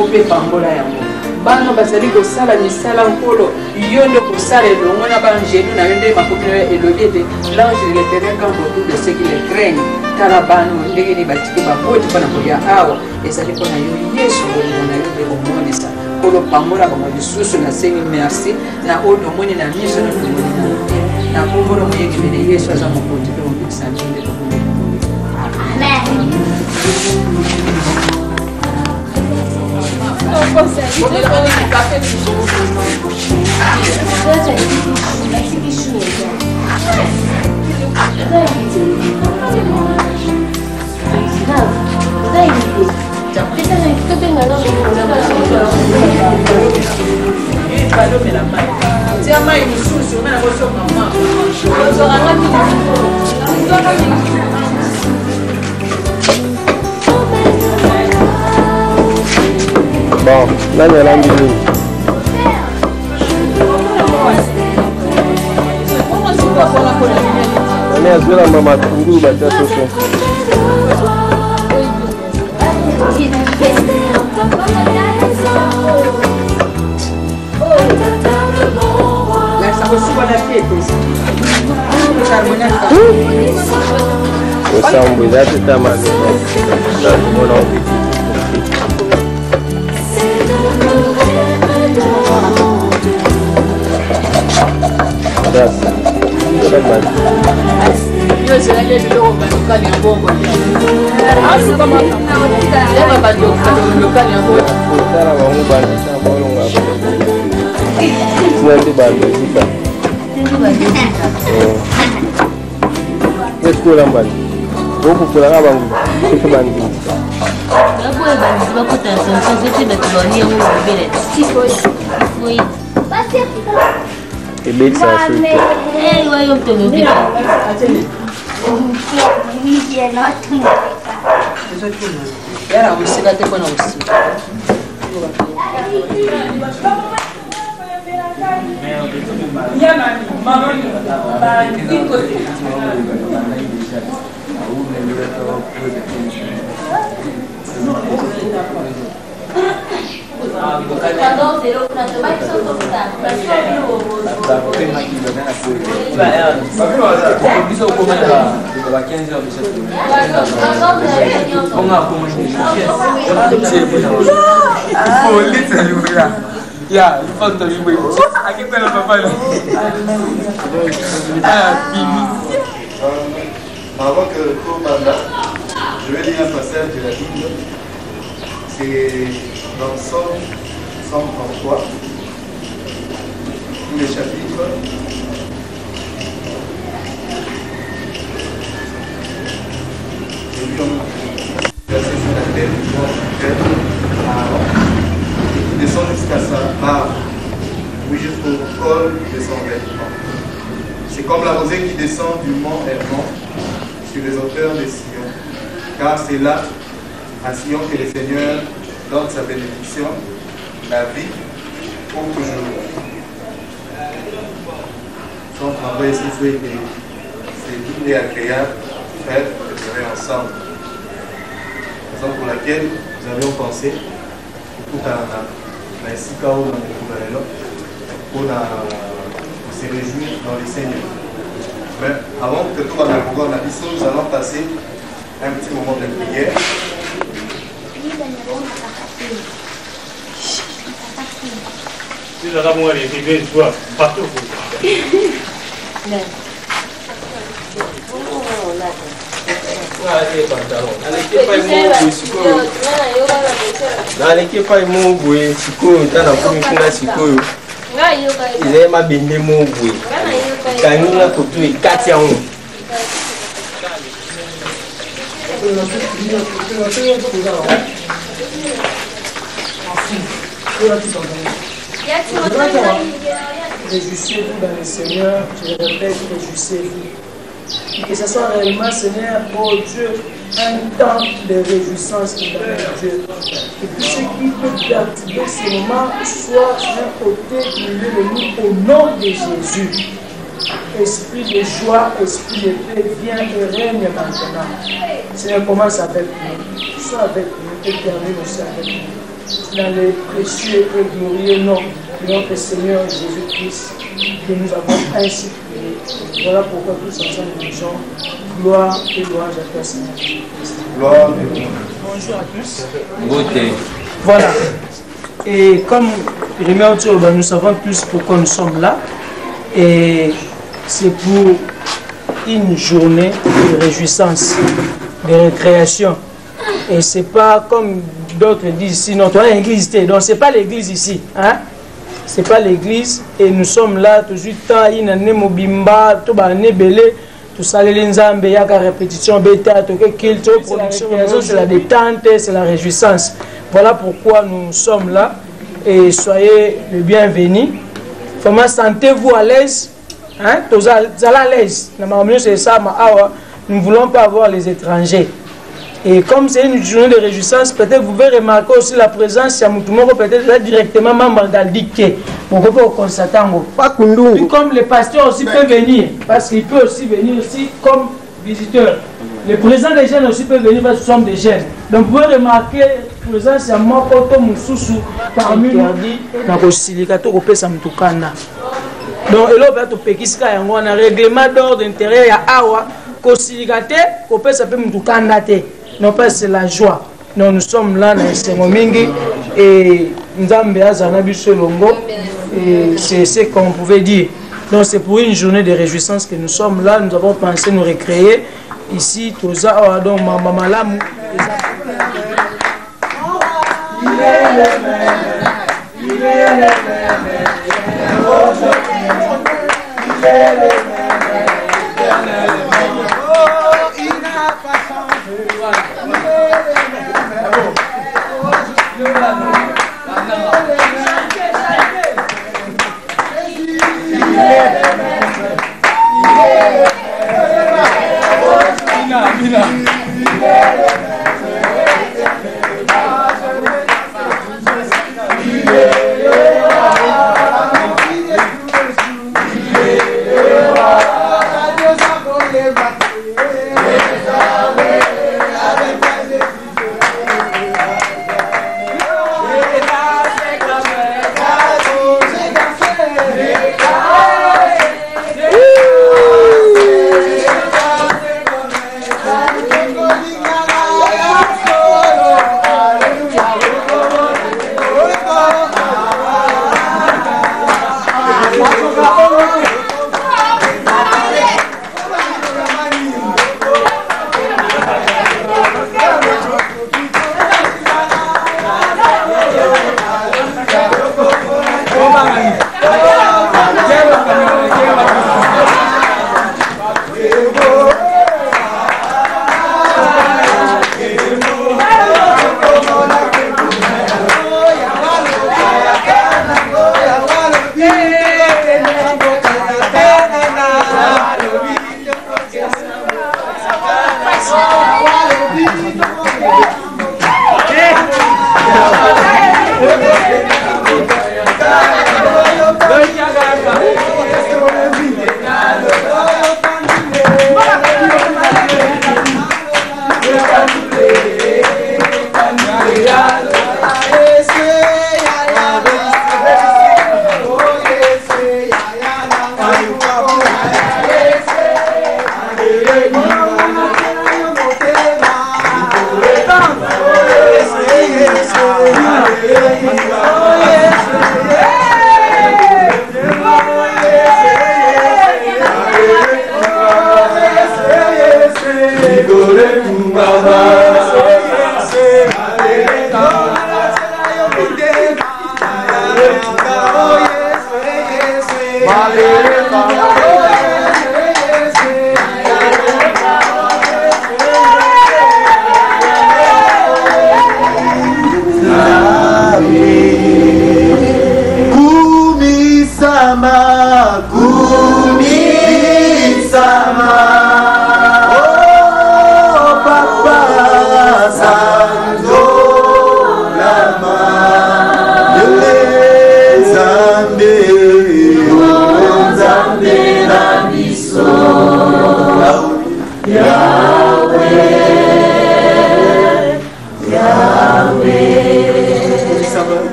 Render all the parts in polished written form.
ope pambola yango bano bazali kosala misala nkolo yo nde kosala elongo na bangelu na yo nde makoki na yo elobi ete l'ange de l'éternel campe autour de ceux qui le craignent tala bano ndenge nini batiki baboti mpona koya awa ezali mpona yo yesu bolingo na yo nde komonisa nkolo pambola bango lisusu nasengi merci na oyo tomoni na miso na tomoni na motema na kombola moyengemene yesu aza mokoti mpe mobikisa nzo nde tomoni Bon, là il y a l'ambulance. On est à la maman Tungu, bah t'as sauté. Ça on vous a tout à mal. Et bête ça fait. Eh, ouais, on te le dit. Avant que le cours Banda, je vais lire un passage de la Bible. C'est dans Psaume 133, tous les chapitres. Et lui, on verset sur la terre, il descend jusqu'à sa barbe, oui, jusqu'au col de son vêtement. C'est comme la rosée qui descend du mont Hermon sur les hauteurs de Sion, car c'est là, à Sion, que le Seigneur donne sa bénédiction, la vie pour toujours. Donc, on va essayer de c'est doux et agréable, frère, de travailler ensemble. Raison pour laquelle nous avions pensé, pour se réjouir dans le Seigneur. Mais avant que tout va bien, nous allons passer un petit moment de prière. Ils aiment bien mon bruit. Quand nous avons tout les 4 ans. Réjouissez-vous dans le Seigneur, je répète, réjouissez-vous. Que ce soit réellement, Seigneur, oh Dieu, un temps de réjouissance dans Dieu. Et tout ce qui peut perturber ce moment soit d'un côté du milieu de nous au nom de Jésus. Esprit de joie, esprit de paix, viens et règne maintenant. Seigneur, commence avec nous. Sois avec nous et termine aussi avec nous. dans le précieux et glorieux nom de notre Seigneur Jésus-Christ que nous avons ainsi prié. Voilà pourquoi tous ensemble nous disons gloire et louange à toi, Seigneur. Gloire et louange. Bonjour à tous. Beauté. Voilà. Et comme Rémi Otioba, nous savons tous pourquoi nous sommes là. Et c'est pour une journée de réjouissance, de récréation. Et c'est pas comme d'autres disent ici, notre église, donc c'est pas l'église ici. Hein? C'est pas l'église. Et nous sommes là, toujours temps, il y a une mobimba, tout le belé, tout ça, les nzambe, il y a une répétition, bêta, tout culte, production, c'est la détente, c'est la réjouissance. Voilà pourquoi nous sommes là. Et soyez les bienvenus. Vraiment, sentez-vous à l'aise. Hein? Vous allez à l'aise. Nous ne voulons pas avoir les étrangers. Et comme c'est une journée de réjouissance, peut-être vous pouvez remarquer aussi la présence de Moutoumoro, peut-être directement membre d'Aldiké. Pour que vous constatez. Puis comme le pasteur aussi peut venir, parce qu'il peut aussi venir aussi comme visiteur. Les présents des jeunes aussi peuvent venir parce que ce sont des jeunes. Donc vous pouvez remarquer la présence de Mokoto Moussoussou parmi nous. Donc, on a un règlement d'ordre intérieur à Awa, non pas c'est la joie. Donc, nous sommes là dans Sengomingi et c'est ce qu'on pouvait dire. Donc, c'est pour une journée de réjouissance que nous sommes là. Nous avons pensé nous recréer ici. Donc, Maman Malam.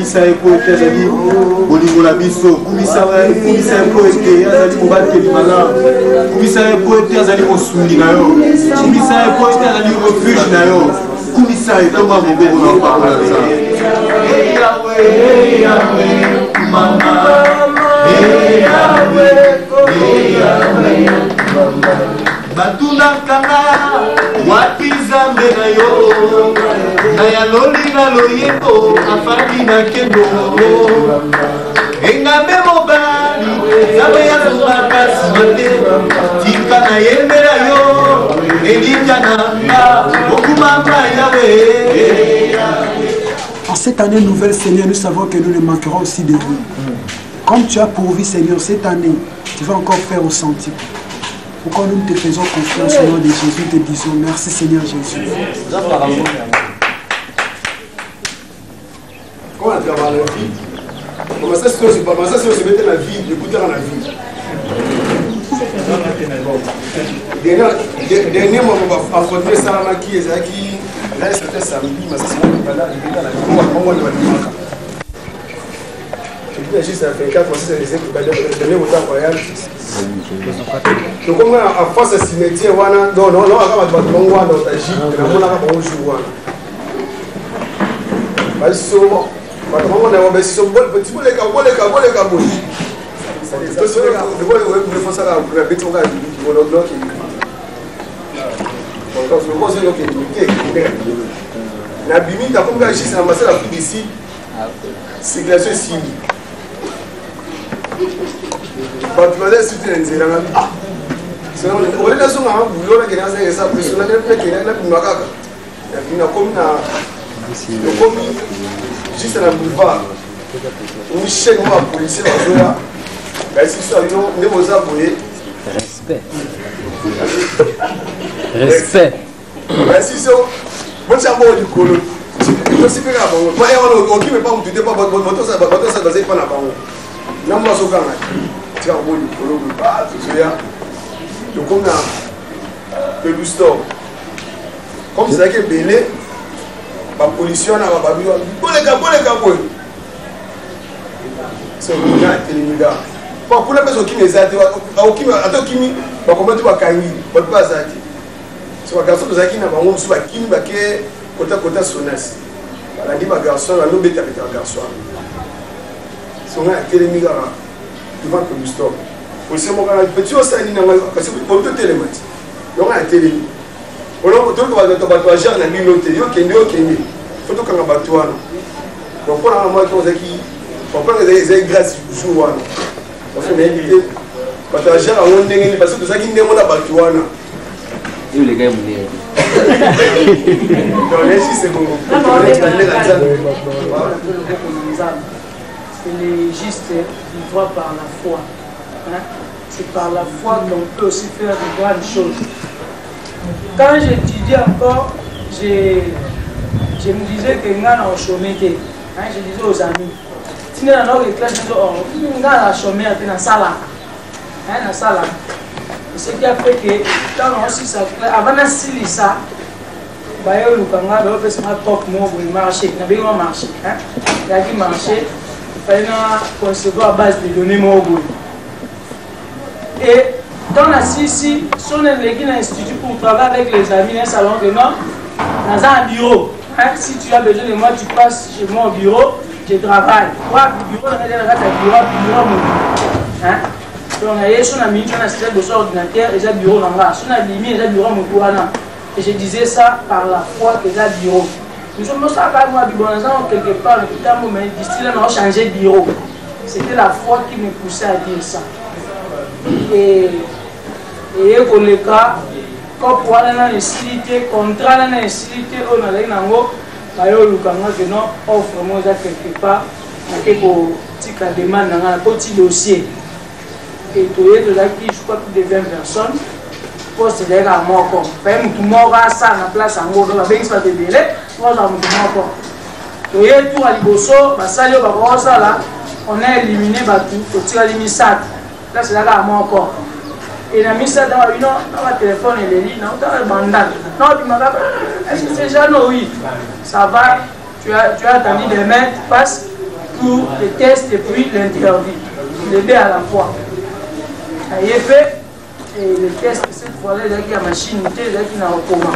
kumisa po ete azali bolingo na biso kumisa po ete azali mobateli malamu kumisa po ete azali mosungi na yo kumisa po ete azali refuge na yo kumisa etonga mobongo na opakola nzambe mama batunakanga wapi nzambe na yo na ya loli na loyeko afandi na kendo engambe mobali nzambe yazongaka nsima te tika na yembela yo elingananga okumanga yawe. En cette année nouvelle, Seigneur, nous savons que nous ne manquerons aussi de vous. Comme tu as pourvu, Seigneur, cette année, tu vas encore faire au centime. Pourquoi nous te faisons confiance au nom de Jésus, te disons merci, Seigneur Jésus. Quand on a travaillé la vie, comment ça se mettait la vie, l'écouter dans la vie. Dernier moment, on va affronter Sarama qui est qui. Là, c'était samedi, mais ça c'est pas là, il était là, on va juste à faire 4 mois, c'est les derniers autant royal. Donc, comme en face de cimetière, non, on va pas dans ta gîte, on a pas bonjour. juste na boulevard une chaîne moi policier bazoya kasi so yo ne moza boye respect kasi so bon chambo du colo to sipeka bango pa ya wana okime pa mutu te pa bato sa bazai pa na bango na mo so kanga tia bo du colo ba to ya to comme na le store comme ça que belé ba policier na ba biwa boleka boy so na telemiga pa kula peso kimi zati au kimi atokimi ba komatu ba kangi ba pa zati so ba garçon zaki na bango so ba kimi ba ke kota sonas ba ndi ba garçon na no beta garçon so na telemiga devant le stop policier mo kana petit osani na kasi ko to telemati yo na telemi ono to ba agir na minote yo kende faut que on bateau là donc pour la moi qui zaki pour prendre des grâce jour là parce que mais bateau agir on ndenge parce que zaki ndemo na bateau là et les gars m'ont donc là c'est bon c'est juste vivre par la foi, hein? C'est par la foi qu'on peut aussi faire de grandes choses. Quand j'étudiais encore, je me disais que nous avons chômé. Je disais aux amis, si nous avons une classe, nous avons chômé dans la salle. Dans la salle. Ce qui a fait que quand on a aussi ça, avant de s'y ça, il y a eu un top marché. Il y a marché. Il y a marché. Il fallait concevoir à base de données. Et dans la CICI, si on est dans l'institut pour travailler avec les amis, un salon de non, dans un bureau. Si tu as besoin de moi, tu passes chez moi au bureau, je travaille. Moi, au bureau, on a bureau. Donc, on a mis un système de ordinateur et un bureau dans là. On a mis un bureau et je disais ça par la foi que j'ai un bureau. Nous sommes quelque part, mais d'ici là, on a changé de bureau. C'était la foi qui me poussait à dire ça. Et pour le cas, quand on a une facilité, contrat dans une facilité, on a une offre moi quelque part, on a quelques demandes dans un petit dossier. Et tout est là qui, je crois, plus de 20 personnes. Poste d'ailleurs à moi encore. Même tout le monde a ça en place en gros, on a bien ça de délai, moi j'en ai encore. Tout est tout à l'Iboso, ça y est, on a éliminé tout, tu as éliminé ça. Là c'est là à moi encore. Et la mise ça dans le téléphone et les lignes, dans le bandage. Non, tu m'as dit, est-ce que c'est déjà non? Oui, ça va, tu as attendu demain, tu passes. pour le test et puis l'interdit. Les deux à la fois. Il est fait, et le test, cette fois-là, il y a la machine, il y a qui n'a pas comment.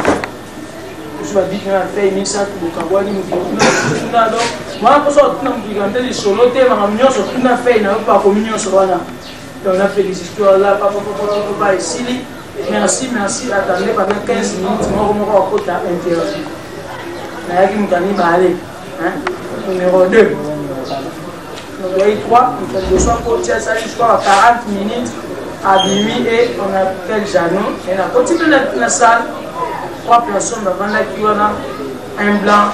Je vais dire qu'il a fait une mise à tout le temps. Moi, pour ça, on a fait solo, on a fait une communion sur là. On a fait des histoires là, papa, ici. Merci, attendez pendant 15 minutes, moi, on va interdit. Il y a qui nous a dit, numéro 2. Donc, il y a 3, on fait le soir pour tirer ça jusqu'à 40 minutes à minuit et on appelle Jeannot. Et on a continué la salle. 3 personnes devant la qui on a un blanc,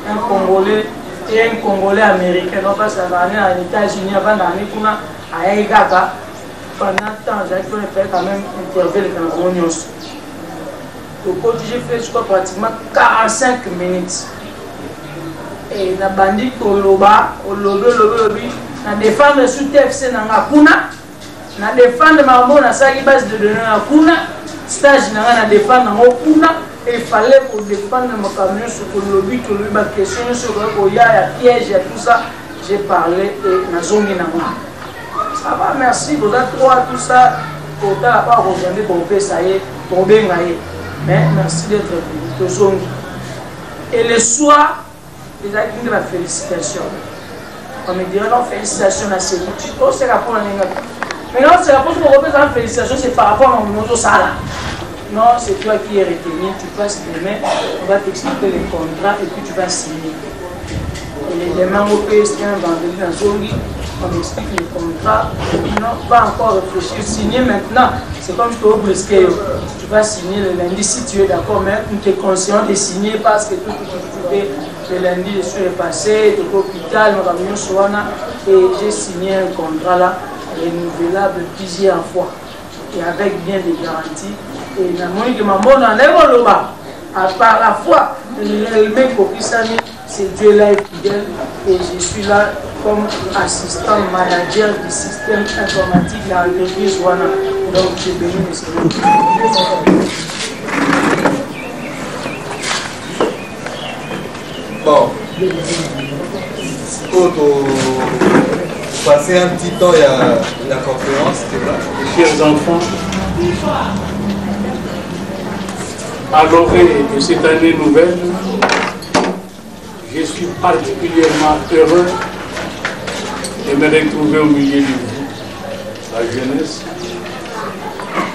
un Congolais et un Congolais américain. Donc, ça va aller aux États-Unis avant d'aller à Aïgaka. Pendant le temps, j'ai fait quand même intervenir dans le Rognos. Donc, j'ai fait jusqu'à pratiquement 45 minutes. Et na bandi koloba olobi na défendre sous TFC na ngakuna na défendre mambo na saki base de données na kuna stage na défendre ngokuna et il fallait pour défendre mon camion sur kolobi ba question sur ko ya piège et tout ça j'ai parlé et na zongi na moi ça va merci vous êtes trois tout ça pour ta pas rejoindre pour ça y est pour bien mais merci d'être venu zongi et le soir les actes de la félicitation. On me dirait non, félicitations à ces outils. Oh, c'est rapport à l'engagement. Mais non, c'est rapport pour représenter félicitations, c'est par rapport à mon autre salle. Non, c'est toi qui es retenu. Tu passes demain, on va t'expliquer les contrats et puis tu vas signer. Et les demandes au PS, c'est un vendredi dans Zongi, on explique les contrats. Non, pas encore réfléchir. Signer maintenant, c'est comme tu ouvres le scale. Tu vas signer le lundi si tu es d'accord, mais tu es conscient de signer parce que tout est. Le lundi, je suis passé de l'hôpital, et j'ai signé un contrat là, renouvelable plusieurs fois, et avec bien des garanties. Et à part la foi, c'est Dieu là est fidèle, et je suis là comme assistant manager du système informatique de l'entreprise Wana. Donc, j'ai béni le Seigneur. Bon, pour passer un petit temps, il y a la conférence qui est là. Chers enfants, à l'orée de cette année nouvelle, je suis particulièrement heureux de me retrouver au milieu de vous, la jeunesse,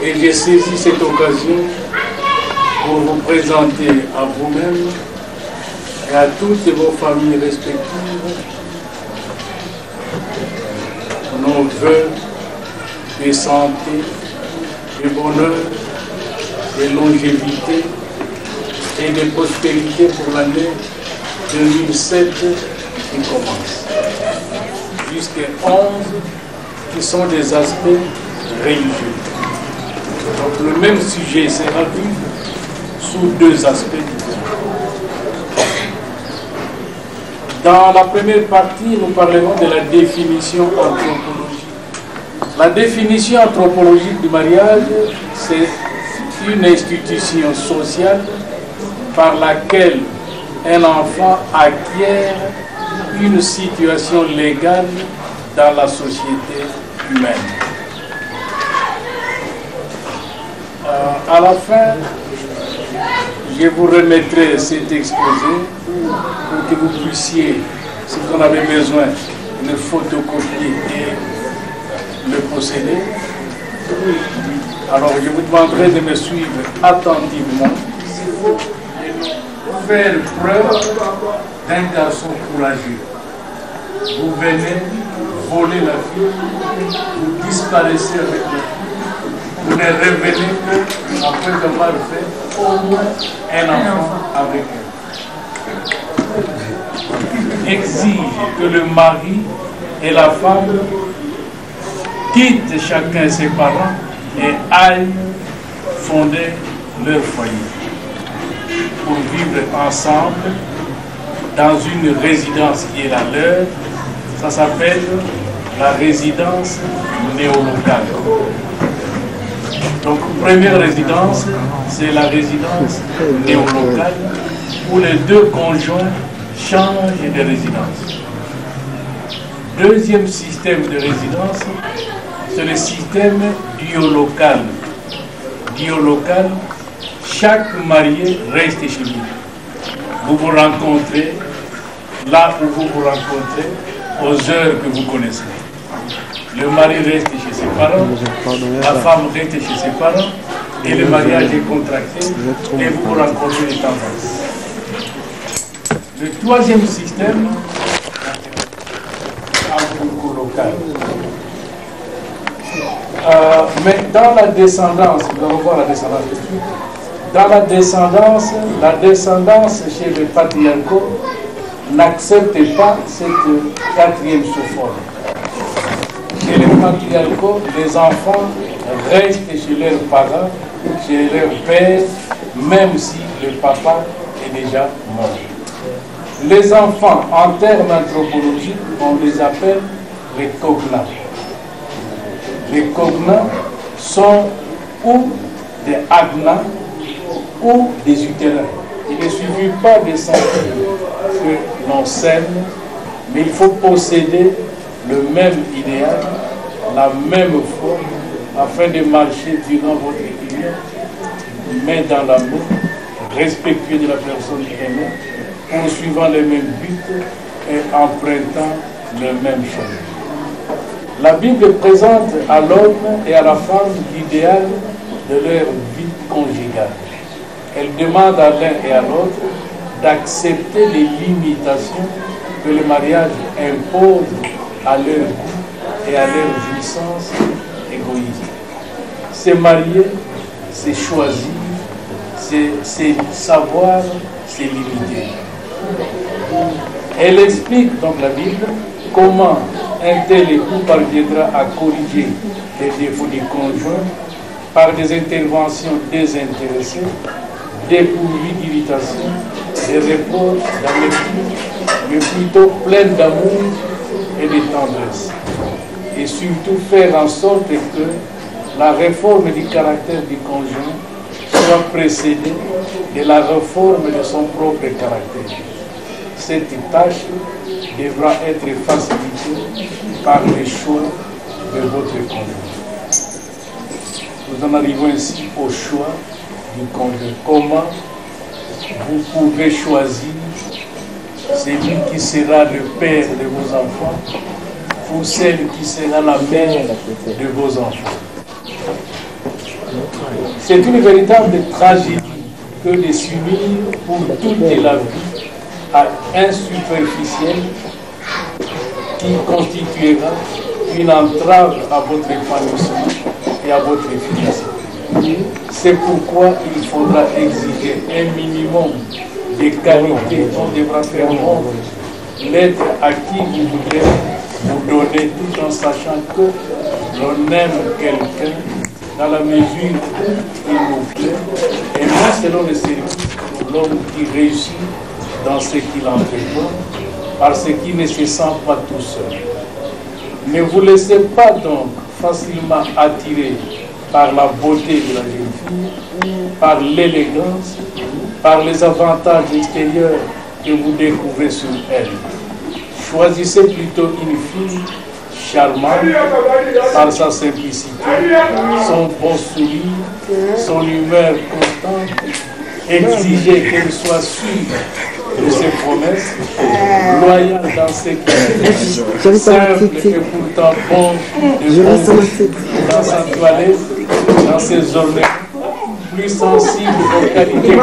et j'ai saisi cette occasion pour vous présenter à vous-même et à toutes vos familles respectives nos vœux de santé, de bonheur, de longévité et de prospérité pour l'année 2007 qui commence. Jusqu'à 11 qui sont des aspects religieux. Donc le même sujet sera vu sous deux aspects différents. Dans la première partie, nous parlerons de la définition anthropologique. La définition anthropologique du mariage, c'est une institution sociale par laquelle un enfant acquiert une situation légale dans la société humaine. À la fin, je vous remettrai cet exposé pour que vous puissiez, si vous en avez besoin, le photocopier et le posséder. Alors je vous demanderai de me suivre attentivement et de faire preuve d'un garçon courageux. Vous venez voler la fille, vous disparaissez avec la fille. Vous ne revenez qu'après avoir fait au moins un enfant avec elle. Exige que le mari et la femme quittent chacun ses parents et aillent fonder leur foyer pour vivre ensemble dans une résidence qui est la leur. Ça s'appelle la résidence néolocale. Donc, première résidence, c'est la résidence néolocale où les deux conjoints changent de résidence. Deuxième système de résidence, c'est le système diolocal. Diolocal, chaque marié reste chez lui. Vous vous rencontrez là où vous vous rencontrez, aux heures que vous connaissez. Le mari reste chez ses parents, la femme reste chez ses parents, et le mariage est contracté, et vous vous rencontrez les tendances. Le troisième système, local. Mais dans la descendance, nous allons voir la descendance tout de suite. Dans la descendance chez les patriarcaux n'accepte pas cette quatrième sous-forme. Chez les patriarcaux, les enfants restent chez leurs parents, chez leur père, même si le papa est déjà mort. Les enfants, en termes anthropologiques, on les appelle les cognats. Les cognats sont ou des agnas ou des utérins. Il ne suffit pas de sentir que l'on s'aime, mais il faut posséder le même idéal, la même foi, afin de marcher durant votre union, main dans l'amour, respectueux de la personne aimée, poursuivant le même but et empruntant le même chemin. La Bible présente à l'homme et à la femme l'idéal de leur vie conjugale. Elle demande à l'un et à l'autre d'accepter les limitations que le mariage impose à leur goût et à leur jouissance égoïste. Se marier, c'est choisir, c'est savoir, c'est limiter. Elle explique donc la Bible comment un tel époux parviendra à corriger les défauts du conjoint par des interventions désintéressées, dépourvues d'irritation, des reproches, d'amertume, mais plutôt pleines d'amour et de tendresse. Et surtout faire en sorte que la réforme du caractère du conjoint soit précédée de la réforme de son propre caractère. Cette tâche devra être facilitée par le choix de votre conjoint. Nous en arrivons ainsi au choix du conjoint. Comment vous pouvez choisir celui qui sera le père de vos enfants ou celle qui sera la mère de vos enfants. C'est une véritable tragédie que de s'unir pour toute la vie à un superficiel qui constituera une entrave à votre épanouissement et à votre efficacité. C'est pourquoi il faudra exiger un minimum de qualité dont devra faire montre l'être à qui vous voudrez vous donner, tout en sachant que l'on aime quelqu'un dans la mesure où il nous plaît, et non selon le service pour l'homme qui réussit dans ce qu'il entreprend, parce qu'il ne se sent pas tout seul. Ne vous laissez pas donc facilement attirer par la beauté de la jeune fille, par l'élégance, par les avantages extérieurs que vous découvrez sur elle. Choisissez plutôt une fille charmante par sa simplicité, son bon sourire, son humeur constante. Exigez qu'elle soit sûre de ses promesses, loyale dans ce qu'elle fait, simple et pourtant bon de bon goût dans sa toilette, dans ses ornements, plus sensible aux qualités que les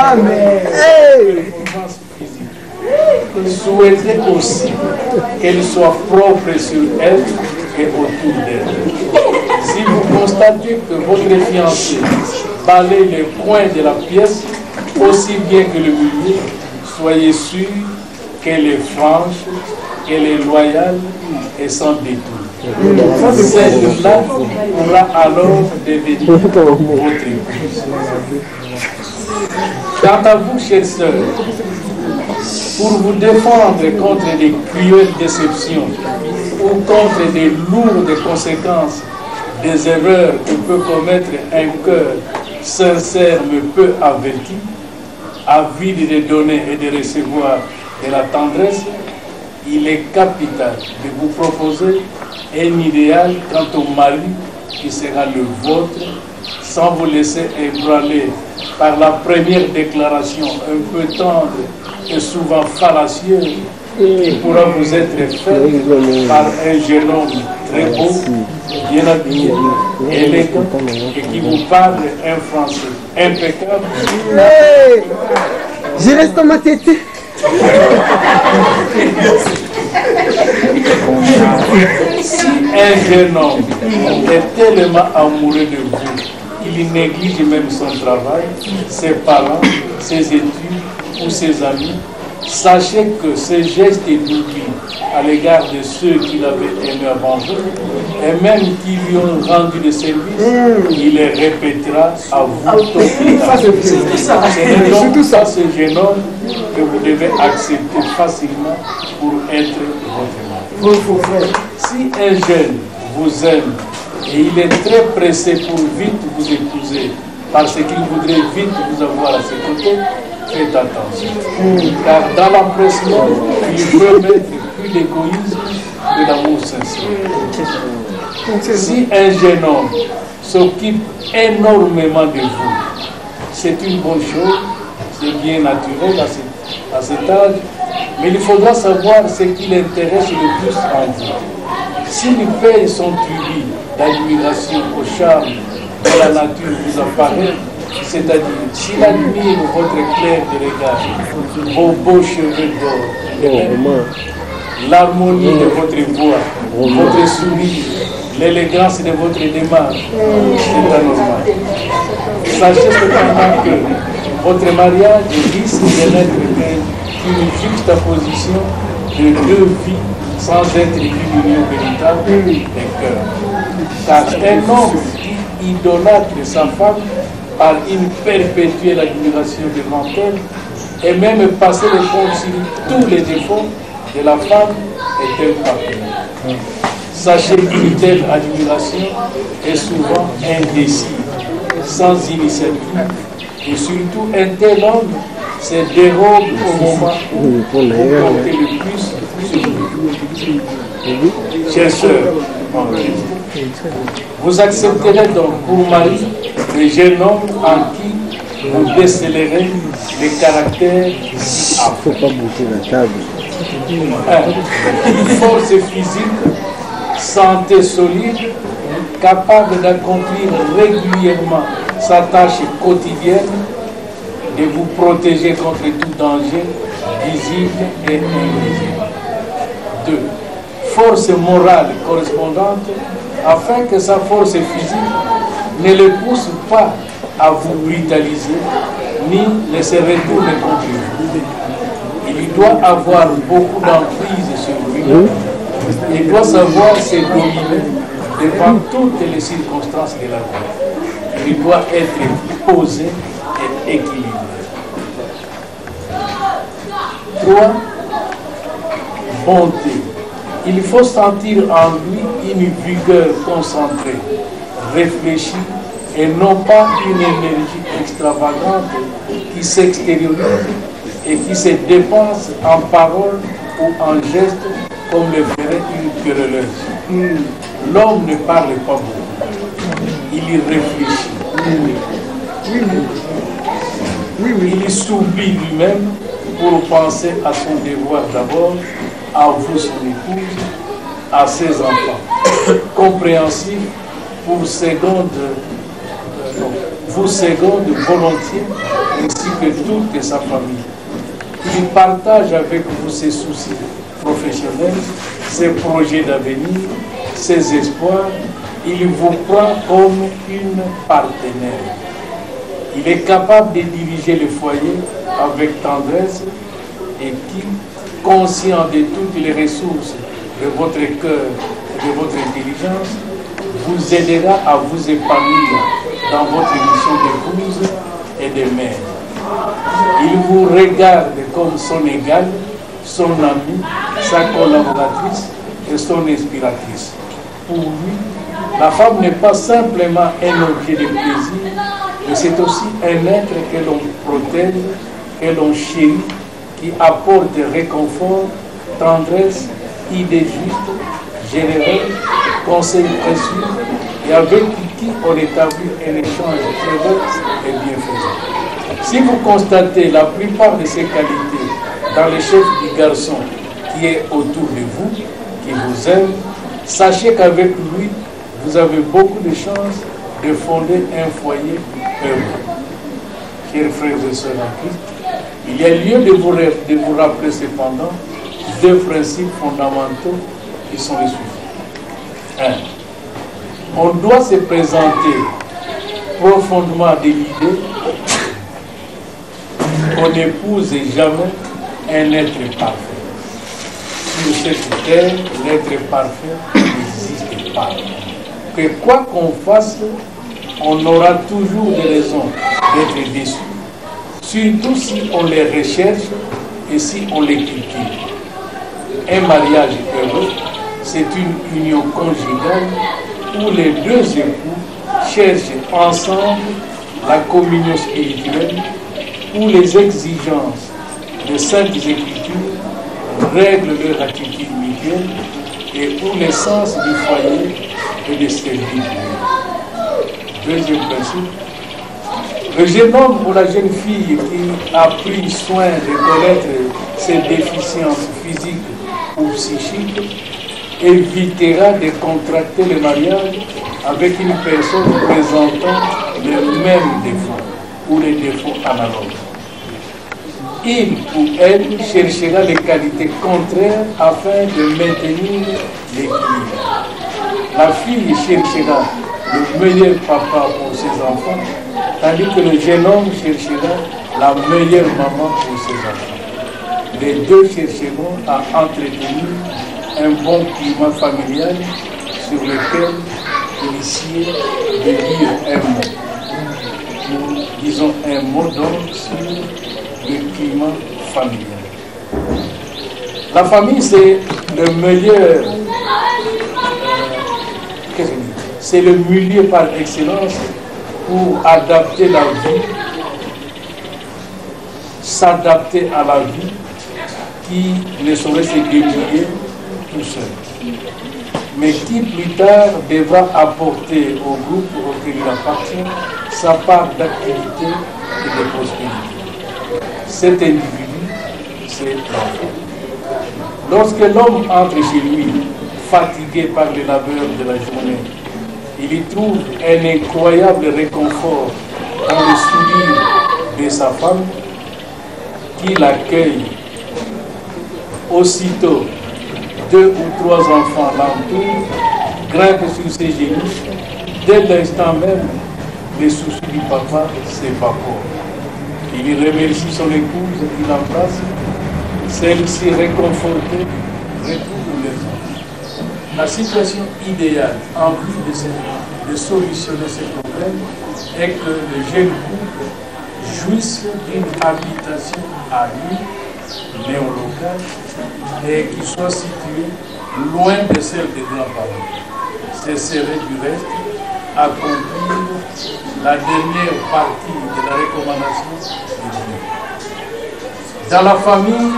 performances physiques. Souhaitez aussi qu'elle soit propre sur elle et autour d'elle. Si vous constatez que votre fiancé balaye les coins de la pièce aussi bien que le milieu, soyez sûr qu'elle est franche, qu'elle est loyale et sans détour. Celle-là pourra alors devenir votre épouse. Quant à vous, chers sœurs, pour vous défendre contre des cruelles déceptions ou contre des lourdes conséquences des erreurs que peut commettre un cœur sincère mais peu averti, avide de donner et de recevoir de la tendresse, il est capital de vous proposer un idéal quant au mari qui sera le vôtre, sans vous laisser ébranler par la première déclaration un peu tendre et souvent fallacieuse qui pourra vous être faite par un jeune homme très beau, bien habillé, élégant et qui vous parle un français impeccable. Hey, je reste dans ma tête. Si un jeune homme est tellement amoureux de vous, il néglige même son travail, ses parents, ses études ou ses amis, sachez que ces gestes d'oubli à l'égard de ceux qui l'avaient aimé avant vous, et même qui lui ont rendu des services, il les répétera à vous tôt ou tard. Ce n'est donc pas ce jeune homme que vous devez accepter facilement pour être votre mari. Si un jeune vous aime et il est très pressé pour vite vous épouser parce qu'il voudrait vite vous avoir à ses côtés, faites attention. Car dans l'empressement, il peut mettre plus d'égoïsme que d'amour sincère. Si un jeune homme s'occupe énormément de vous, c'est une bonne chose, c'est bien naturel à cet âge, mais il faudra savoir ce qui l'intéresse le plus en vous. S'il paye son tribut d'admiration au charme de la nature vous apparaît, c'est-à-dire s'il admire votre clair de regard, vos beaux cheveux d'or, l'harmonie de votre voix, votre sourire, l'élégance de votre démarche, c'est anormal. Sachez cependant que votre mariage risque de n'être qu'une juxtaposition de deux vies sans être une union véritable des cœurs. Car un homme qui idolâtre sa femme par une perpétuelle admiration devant elle, et même passer le compte sur tous les défauts de la femme, est un partenaire. Sachez qu'une telle admiration est souvent indécise, sans initiative, et surtout un tel homme se dérobe au moment où vous comptez le plus sur lui. Chers sœurs, en Christ, vous accepterez donc pour mari le jeune homme en qui vous décelerez les caractères si affreux. Force physique, santé solide, capable d'accomplir régulièrement sa tâche quotidienne, de vous protéger contre tout danger, visible et invisible. 2. Force morale correspondante, afin que sa force physique ne le pousse pas à vous brutaliser, ni ne se retourne contre vous. Il doit avoir beaucoup d'emprise sur lui. Il doit savoir se dominer devant toutes les circonstances de la vie. Il doit être posé et équilibré. 3. Bonté. Il faut sentir en lui une vigueur concentrée, réfléchie, et non pas une énergie extravagante qui s'extériorise et qui se dépense en paroles ou en gestes comme le ferait une querelleuse. L'homme ne parle pas beaucoup, il y réfléchit. Il s'oublie lui-même pour penser à son devoir d'abord, à vous, son épouse, à ses enfants. Compréhensif, vous seconde volontiers, ainsi que toute sa famille. Il partage avec vous ses soucis professionnels, ses projets d'avenir, ses espoirs. Il vous prend comme une partenaire. Il est capable de diriger le foyer avec tendresse et qui, conscient de toutes les ressources de votre cœur et de votre intelligence, vous aidera à vous épanouir dans votre mission d'épouse et de mère. Il vous regarde comme son égal, son ami, sa collaboratrice et son inspiratrice. Pour lui, la femme n'est pas simplement un objet de plaisir, mais c'est aussi un être que l'on protège, que l'on chérit, qui apporte réconfort tendresse, idées justes, généreuses, conseils précieux, et avec qui on établit un échange heureux et bienfaisant. Si vous constatez la plupart de ces qualités dans le chef du garçon qui est autour de vous, qui vous aime, sachez qu'avec lui, vous avez beaucoup de chances de fonder un foyer heureux. Chers frères et sœurs en Christ, il y a lieu de vous rappeler cependant deux principes fondamentaux qui sont les suivants. 1. On doit se présenter profondément de l'idée qu'on n'épouse jamais un être parfait. Sur cette terre, l'être parfait n'existe pas. Que quoi qu'on fasse, on aura toujours des raisons d'être déçus. Surtout si on les recherche et si on les cultive. Un mariage heureux, c'est une union conjugale où les deux époux cherchent ensemble la communion spirituelle, où les exigences des Saintes Écritures règlent leur attitude mutuelle et où l'essence du foyer est de servir Dieu. Deuxième principe, le jeune homme ou la jeune fille qui a pris soin de connaître ses déficiences physiques ou psychiques évitera de contracter le mariage avec une personne présentant les mêmes défauts ou les défauts analogues. Il ou elle cherchera des qualités contraires afin de maintenir l'équilibre. La fille cherchera le meilleur papa pour ses enfants, tandis que le jeune homme cherchera la meilleure maman pour ses enfants. Les deux chercheront à entretenir un bon climat familial sur lequel initier de dire un mot. Nous disons un mot donc sur le climat familial. La famille, c'est le meilleur, c'est le milieu par excellence pour adapter la vie, s'adapter à la vie qui ne saurait se débrouiller tout seul, mais qui plus tard devra apporter au groupe auquel il appartient sa part d'activité et de prospérité. Cet individu, c'est l'enfant. Lorsque l'homme entre chez lui, fatigué par les labeurs de la journée, il y trouve un incroyable réconfort dans le sourire de sa femme qui l'accueille. Aussitôt, 2 ou 3 enfants l'entourent, grimpent sur ses genoux. Dès l'instant même, les soucis du papa s'évaporent. Il remercie son épouse, il l'embrasse. Celle-ci, réconfortée, retrouve les enfants. La situation idéale, en vue de solutionner ces problèmes, est que le jeune couple jouisse d'une habitation à lui, néolocale, et qui soit située loin de celle des grands-parents. Ce serait du reste accomplir la dernière partie de la recommandation de Dieu. Dans la famille,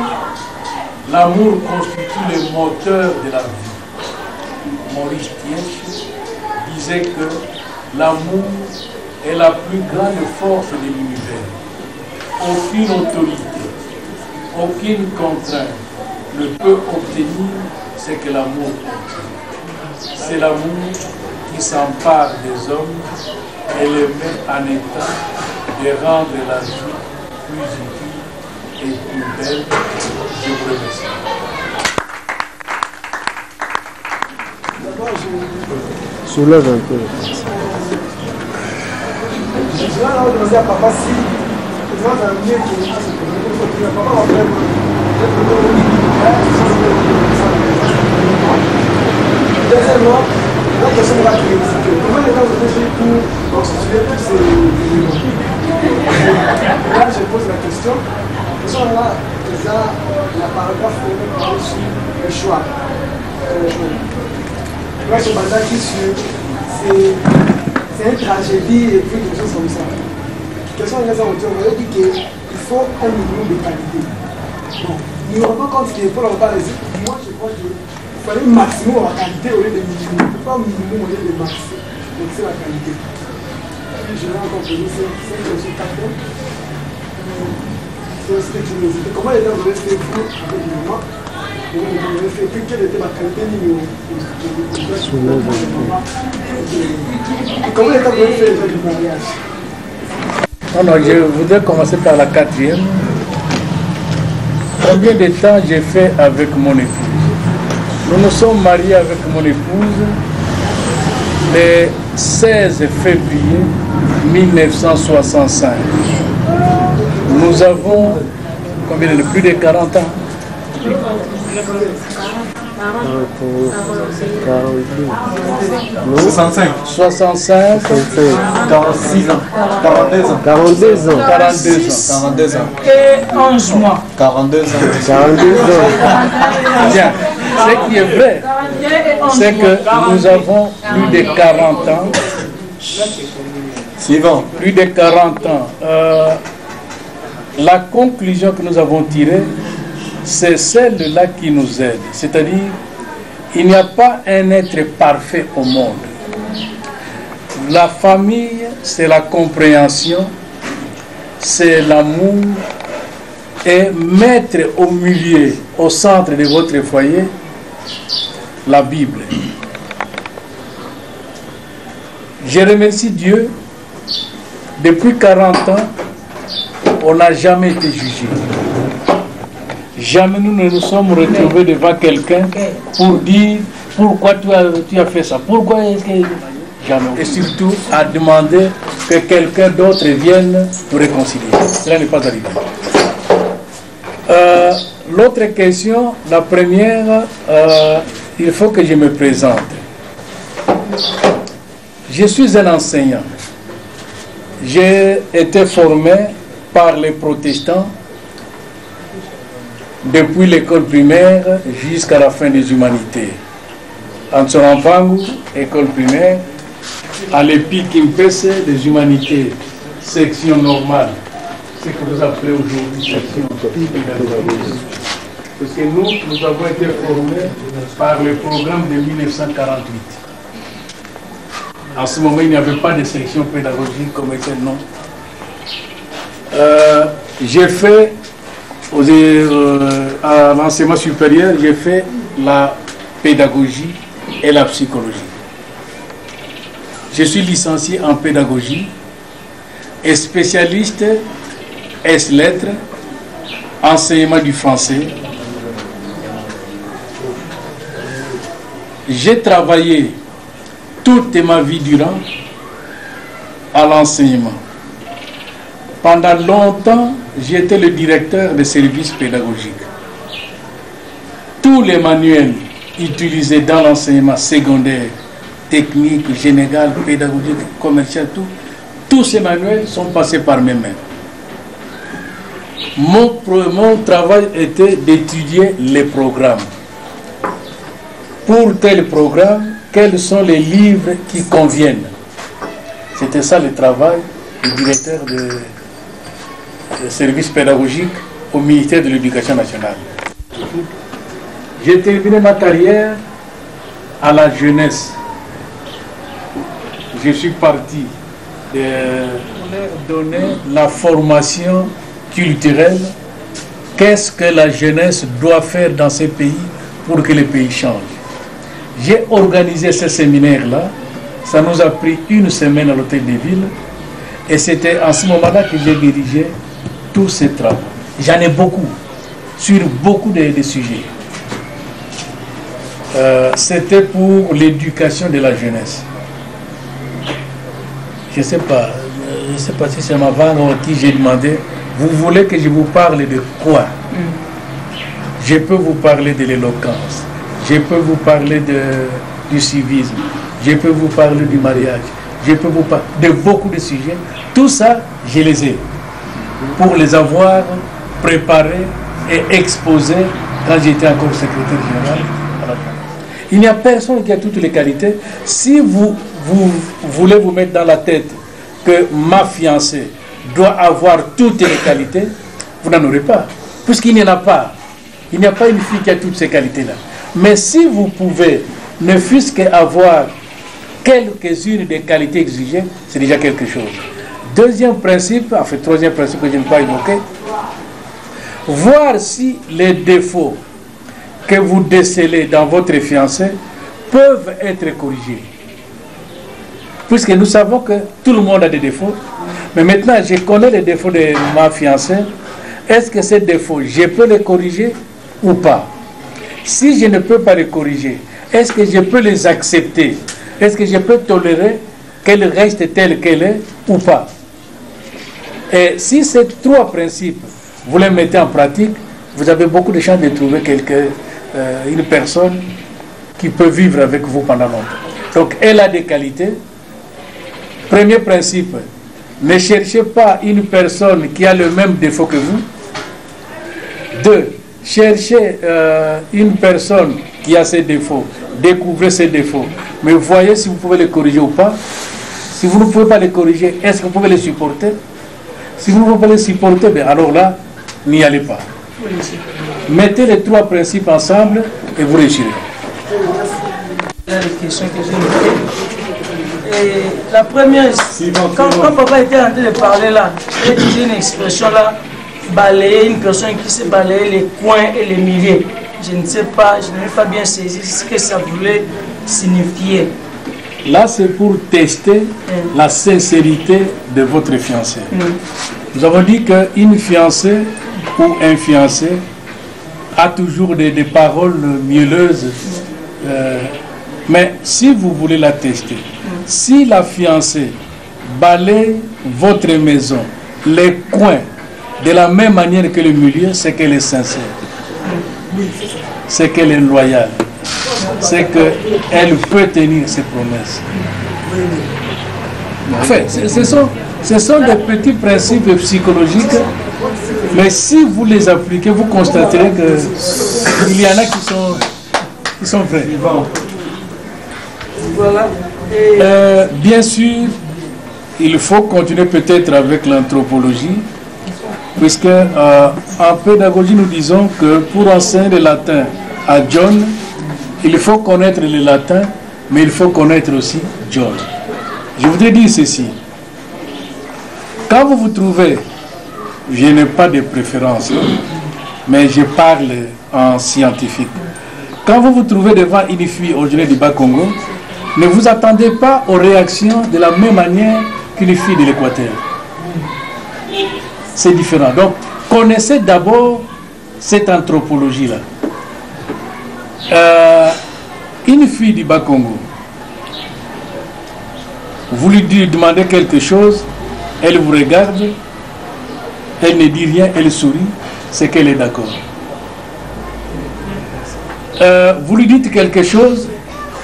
l'amour constitue le moteur de la vie. Maurice Thiersch disait que l'amour est la plus grande force de l'univers. Aucune autorité, aucune contrainte ne peut obtenir ce que l'amour obtient. C'est l'amour qui s'empare des hommes et les met en état de rendre la vie plus utile et plus belle. Je vous remercie. Soulève un peu. Deuxièmement, la question va être comment les gens ont fait pour constituer tous ces éléments. Là, je pose la question. Là, la paragraphe parle sur le choix. Là, je m'attaque sur c'est une tragédie et puis des choses comme ça. Quels sont les auteurs? On va dire qu'il faut un minimum de qualité. Bon, nous n'aurons pas continué pour leur parler. Moi, je crois qu'il fallait un maximum la qualité au lieu de minimum. Pas un minimum au lieu de maximum. Donc c'est la qualité. Je vais encore poser ce carton. C'est curiosité. Comment les gens avaient fait vous avec le moment? Quelle était la qualité du comment les gens avaient fait du mariage? Non, je voudrais commencer par la 4e. Combien de temps j'ai fait avec mon épouse? Nous nous sommes mariés avec mon épouse le 16 février 1965. Nous avons combien de plus de 40 ans? 65. 65. 46 ans. 42 ans. 42 ans. 42 ans. Et 11 mois. 42 ans. 42 ans. Bien. Ce qui est vrai, c'est que nous avons plus de 40 ans. Suivant. Plus de 40 ans. La conclusion que nous avons tirée, c'est celle-là qui nous aide. C'est-à-dire, il n'y a pas un être parfait au monde. La famille, c'est la compréhension, c'est l'amour, et mettre au milieu, au centre de votre foyer, la Bible. Je remercie Dieu, depuis 40 ans, on n'a jamais été jugé. Jamais nous ne nous sommes retrouvés devant quelqu'un pour dire pourquoi tu as fait ça, pourquoi est-ce que... Jamais. Et surtout à demander que quelqu'un d'autre vienne nous réconcilier. Cela n'est pas arrivé. L'autre question, la première, il faut que je me présente. Je suis un enseignant. J'ai été formé par les protestants depuis l'école primaire jusqu'à la fin des humanités. En Tsorampangu, école primaire, à l'EPI Kimpese des humanités, section normale, ce que vous appelez aujourd'hui section pédagogique. Parce que nous avons été formés par le programme de 1948. En ce moment, il n'y avait pas de section pédagogique comme tel nom. J'ai fait, à l'enseignement supérieur, j'ai fait la pédagogie et la psychologie. Je suis licencié en pédagogie et spécialiste S-lettres, enseignement du français. J'ai travaillé toute ma vie durant à l'enseignement. Pendant longtemps, j'étais le directeur des services pédagogiques. Tous les manuels utilisés dans l'enseignement secondaire, technique, général, pédagogique, commercial, tous ces manuels sont passés par mes mains. Mon travail était d'étudier les programmes. Pour tel programme, quels sont les livres qui conviennent? C'était ça le travail du directeur de services pédagogiques au ministère de l'Éducation nationale. J'ai terminé ma carrière à la jeunesse. Je suis parti pour leur donner la formation culturelle. Qu'est-ce que la jeunesse doit faire dans ces pays pour que le pays change? J'ai organisé ce séminaire-là. Ça nous a pris une semaine à l'Hôtel des Villes. Et c'était en ce moment-là que j'ai dirigé tous ces travaux. J'en ai beaucoup, sur beaucoup de sujets. C'était pour l'éducation de la jeunesse. Je ne sais pas si c'est ma vendre à qui j'ai demandé, vous voulez que je vous parle de quoi? Je peux vous parler de l'éloquence, je peux vous parler du civisme, je peux vous parler du mariage, je peux vous parler de beaucoup de sujets. Tout ça, je les ai pour les avoir préparés et exposés quand j'étais encore secrétaire général à la France. Il n'y a personne qui a toutes les qualités. Si vous voulez vous mettre dans la tête que ma fiancée doit avoir toutes les qualités, vous n'en aurez pas. puisqu'il n'y en a pas. Il n'y a pas une fille qui a toutes ces qualités-là. Mais si vous pouvez, ne fût-ce qu'avoir quelques-unes des qualités exigées, c'est déjà quelque chose. Deuxième principe, enfin troisième principe que je n'ai pas évoqué, voir si les défauts que vous décelez dans votre fiancé peuvent être corrigés. Puisque nous savons que tout le monde a des défauts, mais maintenant je connais les défauts de ma fiancée, est-ce que ces défauts, je peux les corriger ou pas? Si je ne peux pas les corriger, est-ce que je peux les accepter? Est-ce que je peux tolérer qu'elle reste telle qu'elle est ou pas? Et si ces trois principes, vous les mettez en pratique, vous avez beaucoup de chances de trouver une personne qui peut vivre avec vous pendant longtemps. Donc elle a des qualités. Premier principe, ne cherchez pas une personne qui a le même défaut que vous. 2. Cherchez une personne qui a ses défauts, découvrez ses défauts, mais voyez si vous pouvez les corriger ou pas. Si vous ne pouvez pas les corriger, est-ce que vous pouvez les supporter? Si vous ne pouvez pas les supporter, bien alors là, n'y allez pas. Mettez les trois principes ensemble et vous réussirez. La première, quand papa était en train de parler là, il disait une expression là, balayer, une personne qui sait balayer les coins et les milieux. Je ne sais pas, je n'ai pas bien saisi ce que ça voulait signifier. Là, c'est pour tester la sincérité de votre fiancé. Nous avons dit qu'une fiancée ou un fiancé a toujours des paroles mielleuses. Mais si vous voulez la tester, si la fiancée balaye votre maison, les coins, de la même manière que le milieu, c'est qu'elle est sincère. C'est qu'elle est loyale. C'est qu'elle peut tenir ses promesses. Enfin, ce sont des petits principes psychologiques, mais si vous les appliquez, vous constaterez qu'il y en a qui sont vrais. Voilà. Bien sûr, il faut continuer peut-être avec l'anthropologie, puisque en pédagogie, nous disons que pour enseigner le latin à John, il faut connaître le latin, mais il faut connaître aussi John. Je voudrais dire ceci. Quand vous vous trouvez, je n'ai pas de préférence, mais je parle en scientifique. Quand vous vous trouvez devant une fille originaire du Bas-Congo, ne vous attendez pas aux réactions de la même manière qu'une fille de l'Équateur. C'est différent. Donc, connaissez d'abord cette anthropologie-là. Une fille du Bas-Congo, vous lui demandez quelque chose, elle vous regarde, elle ne dit rien, elle sourit, c'est qu'elle est d'accord. Vous lui dites quelque chose,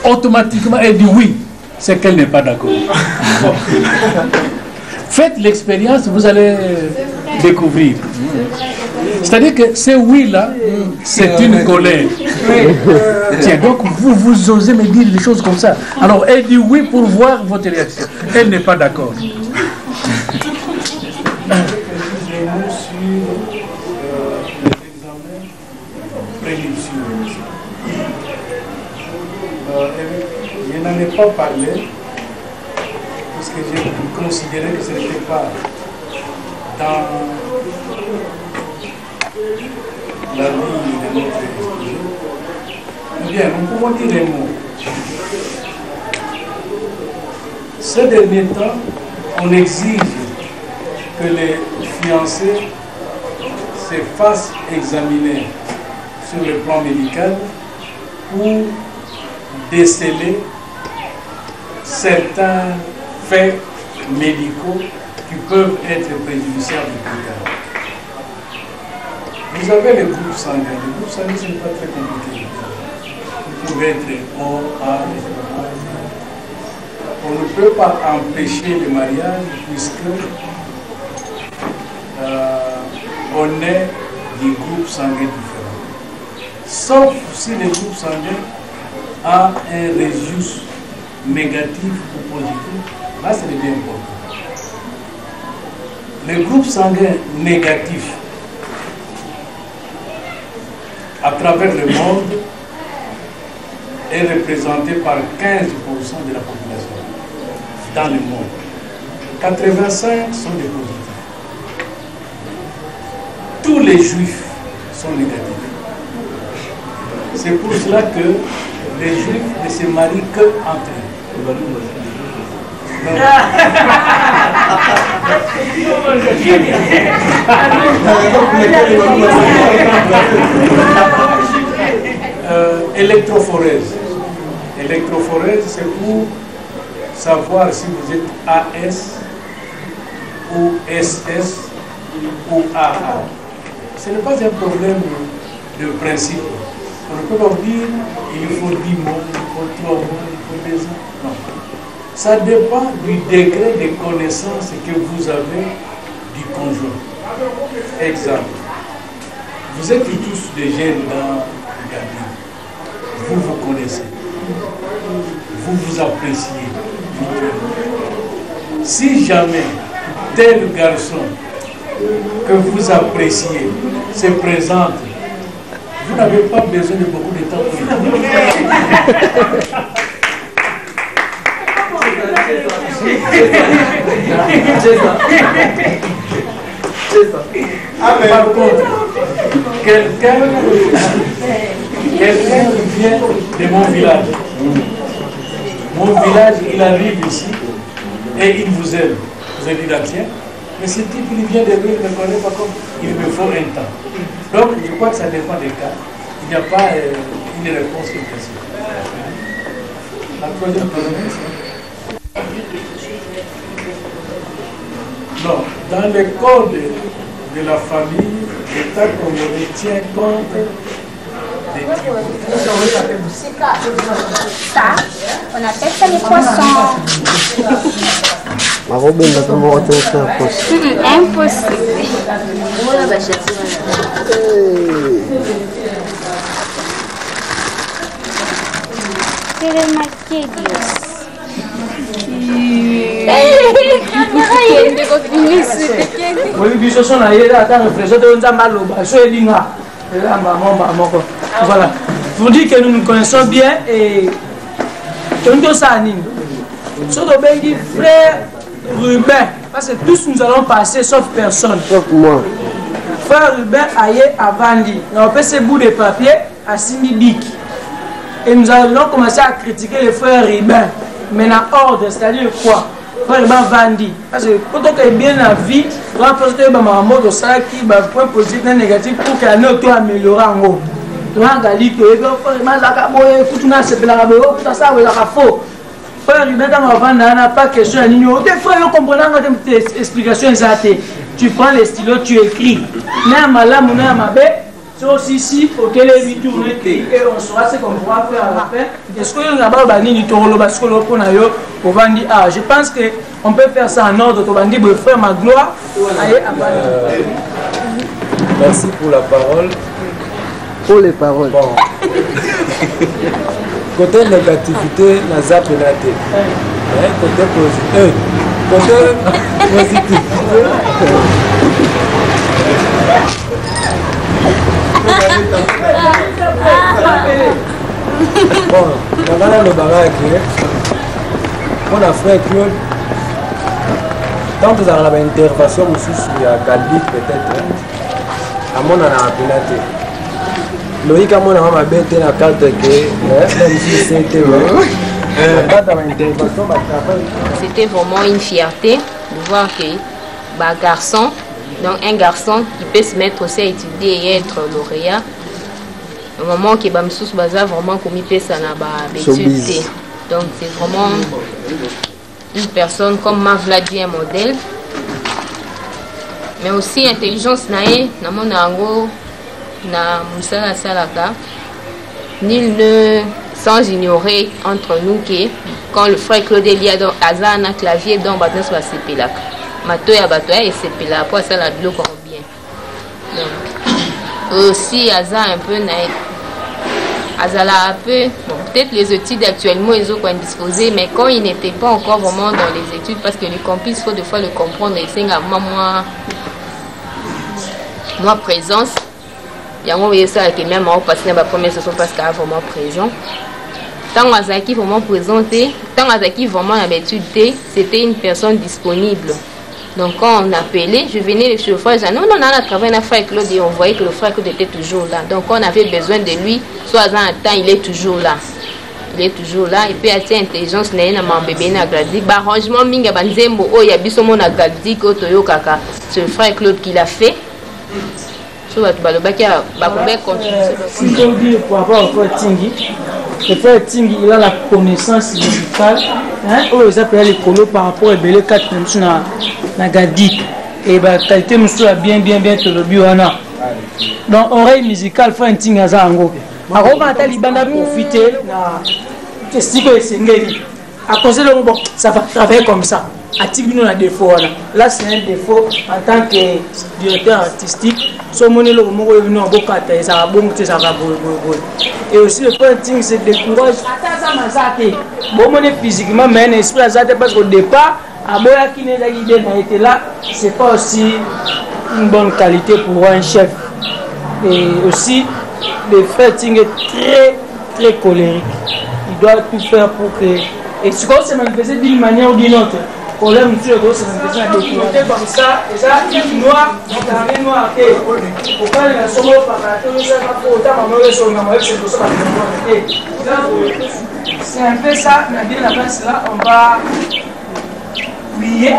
automatiquement elle dit oui, c'est qu'elle n'est pas d'accord. Faites l'expérience, vous allez découvrir. C'est-à-dire que ce oui-là, c'est une colère. Tiens, donc vous osez me dire des choses comme ça. Alors elle dit oui pour voir votre réaction. Elle n'est pas d'accord. Je n'en ai pas parlé parce que j'ai considéré que ce n'était pas dans la ligne de notre exposé. Bien, nous pouvons dire les mots. Ces derniers temps, on exige que les fiancés se fassent examiner sur le plan médical pour déceler certains faits médicaux qui peuvent être préjudiciables plus tard. Vous avez les groupes sanguins. Les groupes sanguins, ce n'est pas très compliqué. Vous pouvez être O, A, on ne peut pas empêcher le mariage puisque on est des groupes sanguins différents. Sauf si le groupe sanguin a un registre négatif ou positif, là c'est bien important. Les groupes sanguins négatifs à travers le monde est représenté par 15% de la population dans le monde. 85 sont des positifs. Tous les juifs sont négatifs. C'est pour cela que les juifs ne se marient que entre eux. Électrophorèse. Électrophorèse, c'est pour savoir si vous êtes AS ou SS ou AA. Ce n'est pas un problème de principe. On ne peut pas dire il faut 10 mois, il faut 3 mois, il faut 2 ans. Non. Ça dépend du degré de connaissance que vous avez du conjoint. Exemple. Vous êtes tous des jeunes dans le cabinet. Vous vous connaissez. Vous vous appréciez. Si jamais tel garçon que vous appréciez se présente, vous n'avez pas besoin de beaucoup de temps pour le Par contre, quelqu'un vient de mon village. Mon village, il arrive ici et il vous aime. Vous avez dit là, tiens, mais ce type, il vient de lui, il ne me connaît pas comme il me faut un temps. Donc, je crois que ça dépend des cas. Il n'y a pas une réponse précise. La troisième promesse. Non, dans le code de la famille, l'État congolais tient compte des tribus. Ça, on appelle ça les poissons. Impossible. C'est le marqué, Dios. Oui, biso son aïe attends refléter on a mal au bas so elinga là maman voilà pour dire que nous nous connaissons bien et tonto sani so to bengi frère Ruben parce que tous nous allons passer sauf personne Sauf moi. frère Ruben aïe avant lui on peut ce bout de papier à Simibic et nous allons commencer à critiquer le frère Ruben mais dans ordre c'est-à-dire quoi frère Ruben Vandi parce que quand on est bien la vie on va poser ma maman de ça qui va point positif et négatif pour qu'elle ne soit améliorée en haut donc on a dit que frère Ruben la caboye tout na se bela caboye tout ça ouais la faux frère Ruben dans ma vente n'a pas question à l'union des frères on comprend tes explications exactes tu prends les stylos tu écris na malamu na mabe aussi si pour que les tourner et on saura ce qu'on pourra faire à la fin. Est-ce que nous avons banni du toro parce que l'on a eu au Vandi ah je pense que on peut faire ça en ordre au Vandi pour faire ma gloire. Merci pour la parole. Pour les paroles. Bon. Côté négativité, Naza pénaté. Côté positif. Côté positif. Bon, dans le baraque, mon frère Claude, tant que ça a une intervention aussi sur la Galbic peut-être, à mon avis, Loïc a mon avis, ma bête la carte que même si c'était c'était vraiment une fierté de voir que bah, garçon, donc un garçon qui peut se mettre aussi à étudier et être lauréat. Au moment que Bamsous Baza vraiment commis ça n'a pas d'études. Donc c'est vraiment une personne comme Mavladi un modèle. Mais aussi intelligence nae na mon ango na musala salaka. Nul ne sans ignorer entre nous que quand le frère Claude Elia dans Azana clavier dans Batin soit CPLAC. Matoya Batoya et CPLAC pour ça la bilo bien. Donc aussi Aza un peu naïf. Azala un peu, bon, peut-être les études actuellement ils ont disposé, mais quand ils n'étaient pas encore vraiment dans les études, parce que les campus, il faut des fois le comprendre, et c'est moi présence. yango ça que même on passe na ba première session parce qu'il y a vraiment présent. Tant Azaki vraiment présenté, tant Azaki vraiment l'habitude, c'était une personne disponible. Donc quand on appelait, je venais le chauffeur, je disais non, on a travaillé avec frère Claude et on voyait que le frère Claude était toujours là. Donc on avait besoin de lui, soit en temps, il est toujours là. Il est toujours là et puis à cette intelligence na na mambebe na gradi ba arrangement minga banzembo o ya biso mona gradi ko toyo kaka c'est le frère Claude qui l'a fait. So ba baloba ki ba kobe continuer. Si on dit pour avoir encore Tingi, le frère Tingi il a la connaissance musicale hein on les appelle les colos par rapport à belé 4 minutes na gradi et ba qualité musu bien to le biwana. Donc oreille musicale frère Tingi azango. Aroma ta libanda profiter na testico esengeli à cause de bon ça va travailler comme ça article nous a défaut là c'est un défaut en tant que directeur artistique so monné le moko venu en bokata ça va bon ça va bon et aussi le point c'est décourage ça mazate bon monné physiquement mais un esprit azate parce qu'au départ aboya qui n'est idée n'a été là c'est pas aussi une bonne qualité pour un chef et aussi le frère Ting est très colérique. Il doit tout faire pour que... Et ce qu'on se manifeste d'une manière ou d'une autre, problème monsieur le se manifeste à découvrir comme ça, et ça, il noir, il est noir, et pourquoi il y a son mot par la télé, ça va pour autant, maman, son maman, c'est pour ça que c'est un peu ça, mais bien avant cela, on va prier,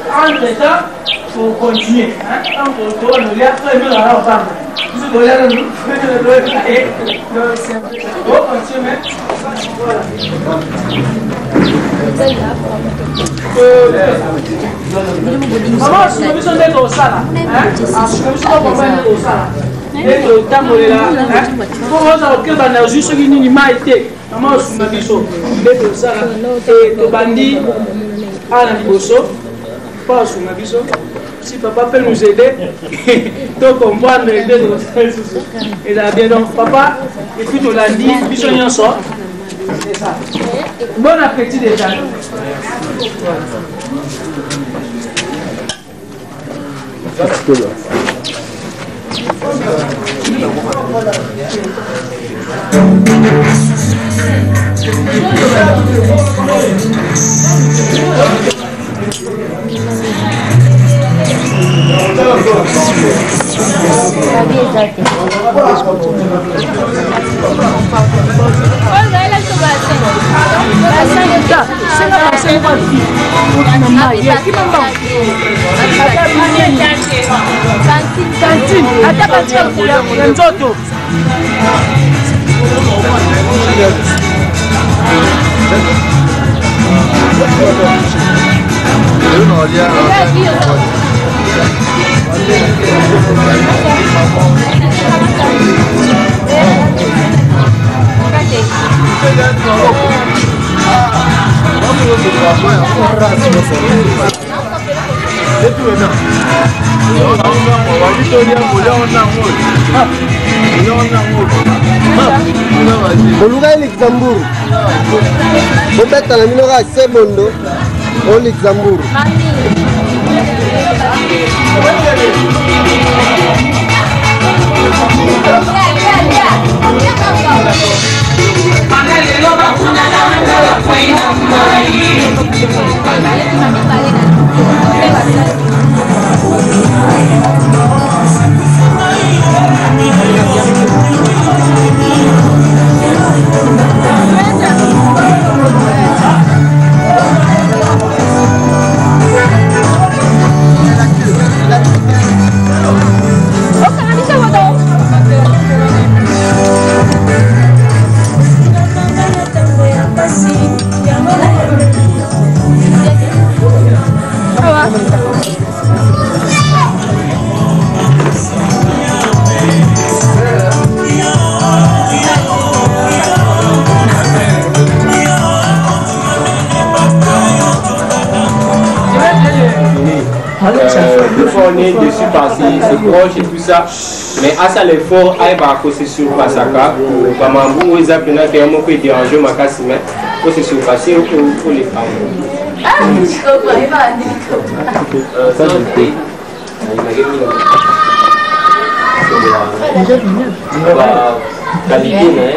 entre-temps, il faut continuer. Entre-temps, on a très bien la parole. Vous avez le maman, si vous avez besoin ça là, si papa peut nous aider, donc on va nous aider dans et là bien donc papa, et puis on l'a dit, puis on sort. C'est ça. Bon appétit déjà. Boluga Luxembourg. Peut-être à la minora c'est bondo au Luxembourg. On est dessus par-ci, c'est proche et tout ça. Mais à ça l'effort, il va causer sur Pasaka. Comme un bout, ils appellent un mot qui dérange ma casse. faut se surpasser pour les femmes. Ça, je sais. Qualité, mais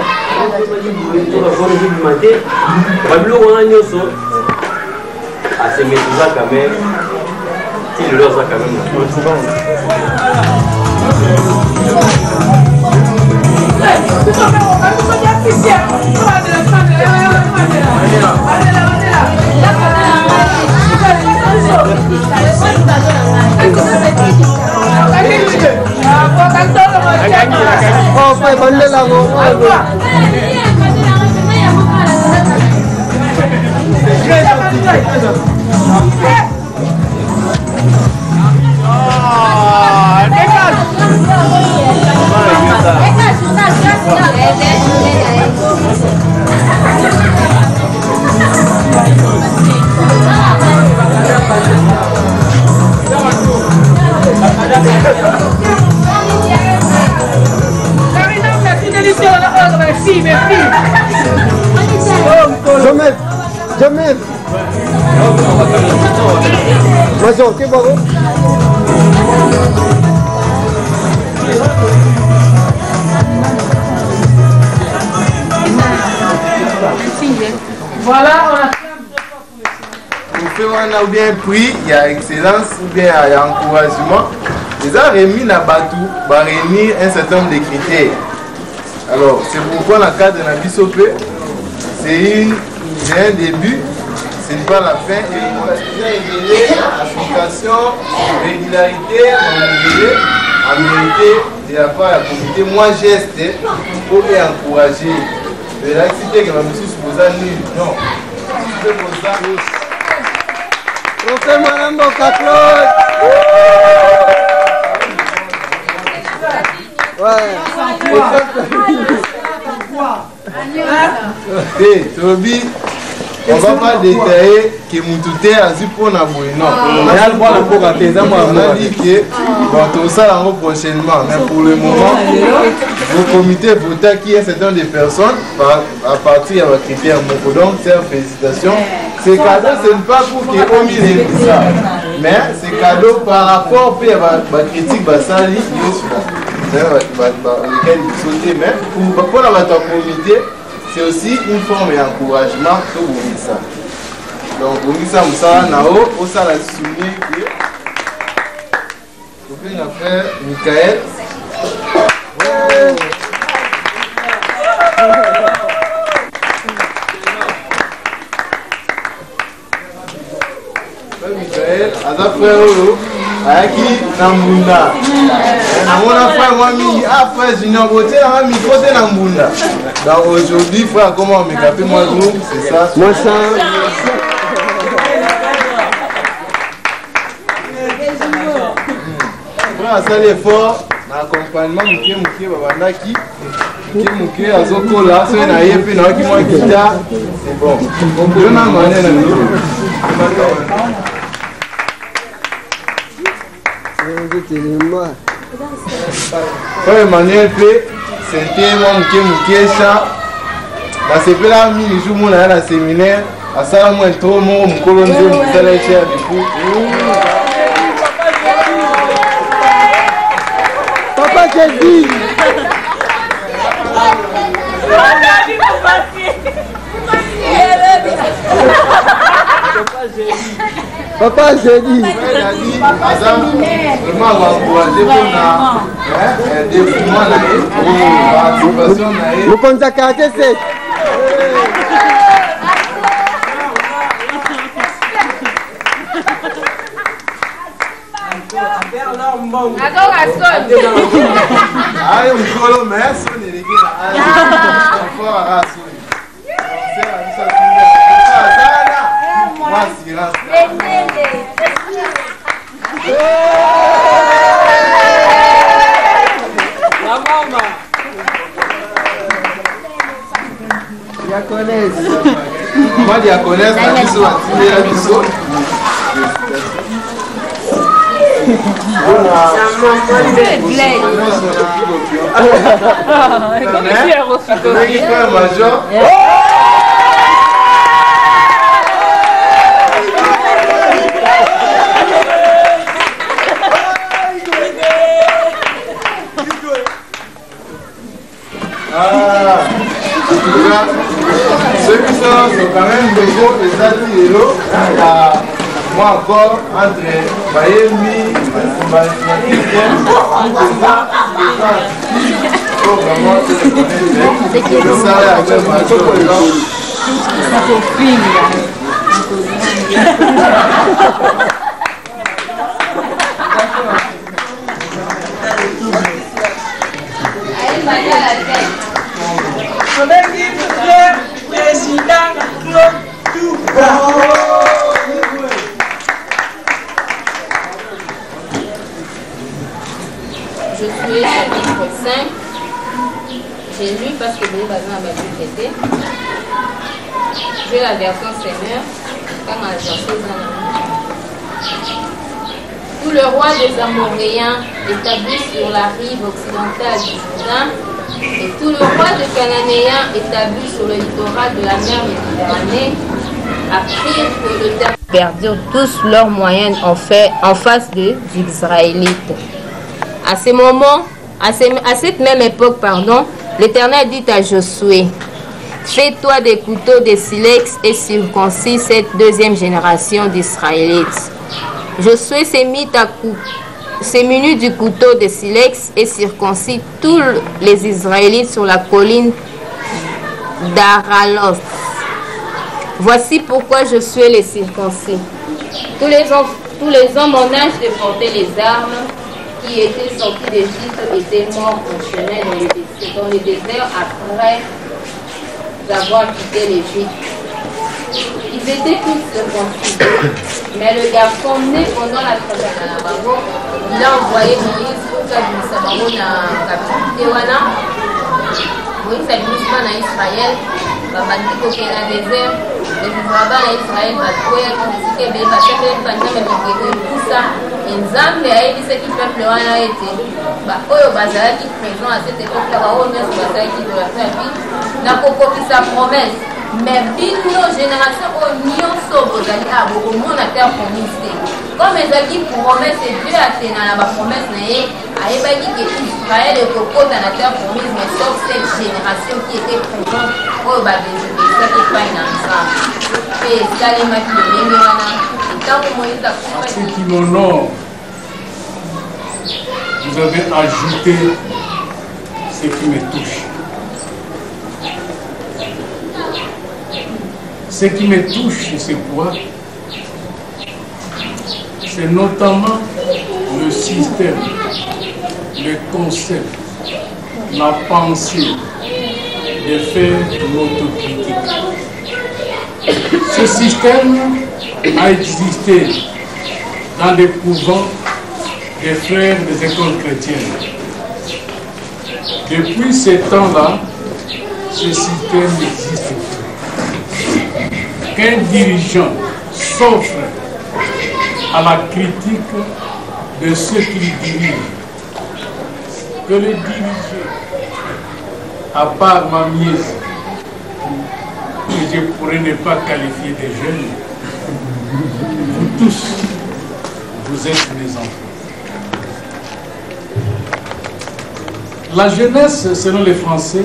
on va augmenter. On va bloquer un osso. À se mettre ça quand même. Si le leur ça quand même. Oh, pai bandela go. Jamil. Masuk ke baru. Voilà, on a fait un ou bien prix, il y a excellence ou bien il y a encouragement. Les a remis na Batou, va réunir un certain nombre de critères. Alors, c'est pourquoi dans le cadre de la BISOP, c'est un début, ce n'est pas la fin. Et on va évaluer l'application, régularité, aménité de la part de la communauté. Moi, geste pour encourager. Mais là, si tu es supposé nul, non. C'est pour ça. Professeur Marambo Claude. Ouais. Tobi, on va pas détailler que Moutouté a dit pour Naboui. Non, on a dit que tout ça prochainement. Mais pour le moment, le comité vote qui est un certain nombre de personnes à partir de critères. Donc, félicitations. Ces cadeaux, ce n'est pas pour qu'ils ont mis les ça. Mais ces cadeaux par rapport à la critique, mais pour la communauté, c'est aussi une forme d'encouragement que vous dites ça. Donc, vous dites ça, vous ça la souligner que vous pouvez faire Michael. Michael, Aza frère Ayaki Nambunda. Namona frère moi frère Junior côté na micro côté Nambunda. Donc aujourd'hui frère comment on me capé moi groupe, c'est ça. Moi ça. Frère ça l'effort, l'accompagnement muké babandaki. Muké azokola so na yepe na ki moi guitare, c'est bon. Donc on a mané na Frère Emmanuel P, c'était moi Mouké ça. C'est pas là, je suis à la séminaire. À ça, moi, je suis au Moukolonde, je suis à la chair du coup. Papa, j'ai dit. Papa, j'ai dit. Vous contactez c'est. Moi, je connais la biso, la biso. niveau ezali lelo ya moi encore entre bayembi président Claude Touba. Je suis chapitre 5. J'ai lu parce que vous avez ma Bible traité. J'ai la version Seigneur. Quand la version Tout le roi des Amoréens établi sur la rive occidentale du Jourdain et tout le roi des Cananéens établi sur le littoral de la mer Méditerranée apprirent que le terrain perdirent tous leurs moyens en face des Israélites. À ce moment, à cette même époque, l'Éternel dit à Josué, fais-toi des couteaux de silex et circoncis cette deuxième génération d'Israélites. Josué s'est muni du couteau de silex et circoncis tous les Israélites sur la colline d'Araloth. Voici pourquoi Josué les circoncis. Tous les hommes en âge de porter les armes qui étaient sortis d'Égypte étaient morts en chemin dans le désert après avoir quitté l'Égypte. Ils étaient tous circoncis. Mais le garçon né pendant la traversée de la Bago, il a envoyé Moïse pour faire du sabbat dans la captivité. Moïse a dit à Israël, babandi koke na désert, les Israéliens Israël batoya kisike be bateke banzambe bakeke kusa nzambe ayebisaki peuple wana ete ba oyo bazalaki présent à cette époque là oyo nyonso bazalaki de la vie na kokokisa promesse. Mais bino génération oyo nyonso bozali bokomona terre promise te comme ezalaki promesse Dieu atena na bapromesse na ye ayebaki ke Israël ekokota na terre promise mais sauf cette génération qui était présente oyo babezaki epai na nzambe mpe esalemaki lolenge wana ntango Moïse akufa. Ce qui m'honore, vous avez ajouté ce qui me touche. Ce qui me touche, c'est quoi? C'est notamment le système, le concept, la pensée de faire l'autocritique. Ce système a existé dans les couvents des frères des écoles chrétiennes. Depuis ce temps-là, ce système existe. Qu'un dirigeant s'offre à la critique de ceux qu'il dirige, que le diriger, à part ma mise, que je pourrais ne pas qualifier de jeunes, vous tous, vous êtes mes enfants. La jeunesse, selon les Français,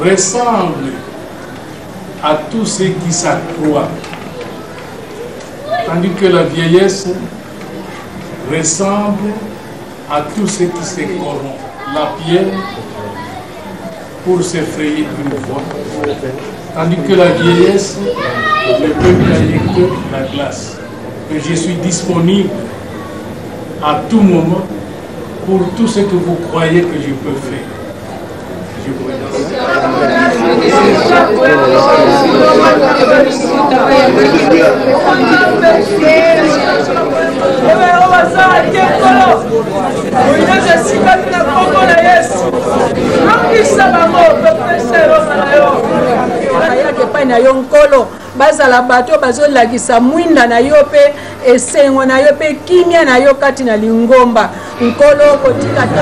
ressemble à tous ceux qui s'accroient, tandis que la vieillesse ressemble à tous ceux qui se corrompent. La pierre pour se frayer une voie, tandis que la vieillesse ne peut tailler que la glace. Que je suis disponible à tout moment pour tout ce que vous croyez que je peux faire. Je vous epai na yo nkolo bazala bato bazolakisa mwinda na yo mpe esengo na yo mpe kimia na yo kati na lingomba nkolo kotika te